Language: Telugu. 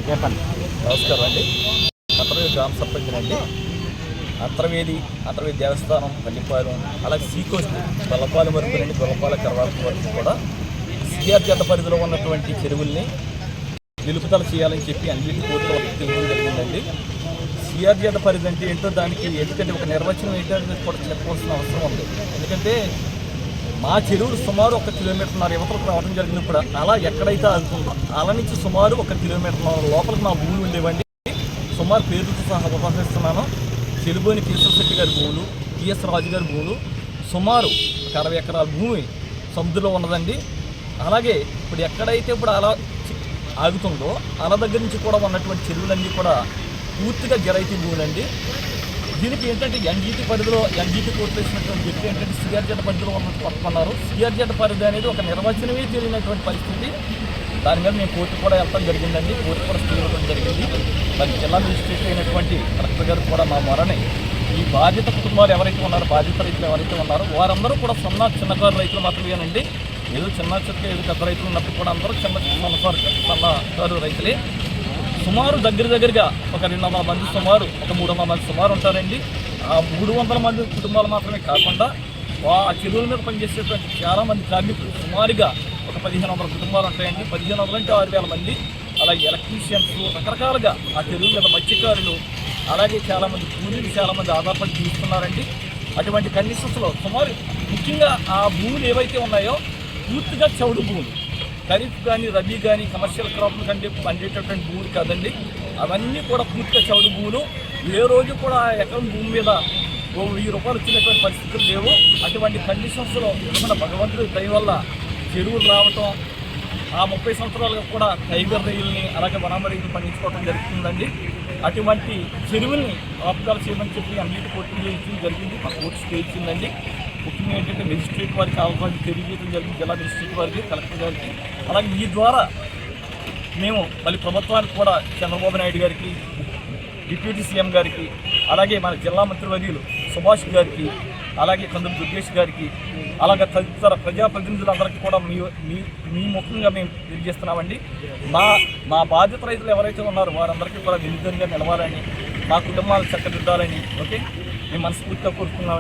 చెప్పండి. నమస్కారం అండి. అంతర్వేది గ్రామ సర్పంచ్ అండి. అంతర్వేది దేవస్థానం పల్లిపాలెం అలాగే సీకోస్ట్ గొల్లపాలెం వరకు అండి, గొల్లపాలెం కరవాలపం వరకు కూడా సిఆర్ జడ్డ పరిధిలో ఉన్నటువంటి చెరువుల్ని నిలుపుదల చేయాలని చెప్పి అన్నిటి కోర్టులో తెలియడం జరిగిందండి. సిఆర్ జడ్డ పరిధి అంటే ఏంటో దానికి ఎందుకంటే ఒక నిర్వచనం ఏంటంటే కూడా చెప్పవలసిన అవసరం ఉంది. ఎందుకంటే మా చెరువులు సుమారు 1 కిలోమీటర్న్నర యువతలకు రావడం జరిగింది. ఇప్పుడు అలా ఎక్కడైతే ఆగుతుందో అలా నుంచి సుమారు 1 కిలోమీటర్న్నర లోపలికి నా భూములు ఉండేవండి. సుమారు పేరుతో సహా ఉపయోగిస్తున్నాను. చెలుబోని కేశవశెట్టి గారి భూములు, టిఎస్ రాజు గారి భూములు సుమారు 60 ఎకరాల భూమి సముద్రంలో ఉన్నదండి. అలాగే ఇప్పుడు ఎక్కడైతే ఇప్పుడు అలా ఆగుతుందో అలా దగ్గర నుంచి కూడా ఉన్నటువంటి చెరువులన్నీ కూడా పూర్తిగా జరైతీ భూములండి. దీనికి ఏంటంటే ఎన్జీటీ పరిధిలో ఎన్జీటీ కోర్టు వేసినటువంటి వ్యక్తి ఏంటంటే సిఆర్ జడ్డ పరిధిలో పట్టుకున్నారు. సిఆర్ జడ్డ పరిధి అనేది ఒక నిర్వచనమే తెలియనటువంటి పరిస్థితి. దాని మీద మేము కోర్టు కూడా వెళ్తాం జరిగిందండి. కోర్టు కూడా స్టే ఇవ్వడం జరిగింది. మరి జిల్లా మెజిస్ట్రేట్ అయినటువంటి కలెక్టర్ గారు కూడా మా మొరని ఈ బాధిత కుటుంబాలు ఎవరైతే ఉన్నారో, బాధిత రైతులు ఎవరైతే ఉన్నారో వారందరూ కూడా చిన్నకారు రైతులు మాత్రమేనండి. ఏదో ఏదో పెద్ద రైతులు ఉన్నప్పుడు కూడా అందరూ చిన్నకారు రైతులే. సుమారు దగ్గరగా ఒక 200 మంది సుమారు, ఒక 300 మంది సుమారు ఉంటారండి. ఆ 300 మంది కుటుంబాలు మాత్రమే కాకుండా ఆ చెరువుల మీద పనిచేసేటువంటి చాలామంది కార్మికులు సుమారుగా ఒక 1500 కుటుంబాలు ఉంటాయండి. 1500 అంటే 6000 మంది. అలాగే ఎలక్ట్రీషియన్స్ రకరకాలుగా ఆ చెరువుల మీద మత్స్యకారులు, అలాగే చాలామంది కూలీలు చాలామంది ఆధారపడి జీవిస్తున్నారండి. అటువంటి కండిషన్స్లో సుమారు ముఖ్యంగా ఆ భూములు ఏవైతే ఉన్నాయో పూర్తిగా చౌడు భూములు, ఖరీఫ్ కానీ రబీ కానీ కమర్షియల్ క్రాప్లు కంటే పండేటటువంటి భూములు కాదండి. అవన్నీ కూడా పూర్తిగా చౌడు భూములు. ఏ రోజు కూడా ఎకరం భూమి మీద 1000 రూపాయలు వచ్చినటువంటి పరిస్థితులు లేవు. అటువంటి కండిషన్స్లో ఏమన్నా భగవంతుడి దయ వల్ల చెరువులు రావటం, ఆ 30 సంవత్సరాలుగా కూడా టైగర్ రొయ్యల్ని అలాగే వనామరీలు పండించుకోవడం జరుగుతుందండి. అటువంటి చెరువుల్ని ఆపుదల చేయమని చెప్పి అన్నిటి కోర్టు ఇచ్చడం జరిగింది. మా కోర్టు స్టే ఇచ్చిందండి. ముఖ్యంగా ఏంటంటే మెజిస్ట్రేట్ వారికి కావాల్సిన తెలియజేయడం జరిగింది, జిల్లా మెజిస్ట్రేట్ వారికి, కలెక్టర్ గారికి. అలాగే ఈ ద్వారా మేము మళ్ళీ ప్రభుత్వానికి కూడా చంద్రబాబు నాయుడు గారికి, డిప్యూటీ సీఎం గారికి, అలాగే మన జిల్లా మంత్రివర్యులు సుభాష్ గారికి, అలాగే కందులు దుర్గేష్ గారికి, అలాగే తదితర ప్రజాప్రతినిధులందరికీ కూడా మీ ముఖ్యంగా మేము తెలియజేస్తున్నామండి. మా బాధ్యత రైతులు ఎవరైతే ఉన్నారో వారందరికీ కూడా వినియోగంగా నిలవాలని, మా కుటుంబాలు చక్కదిద్దాలని మేము మనస్ఫూర్తిగా కోరుతున్నాం.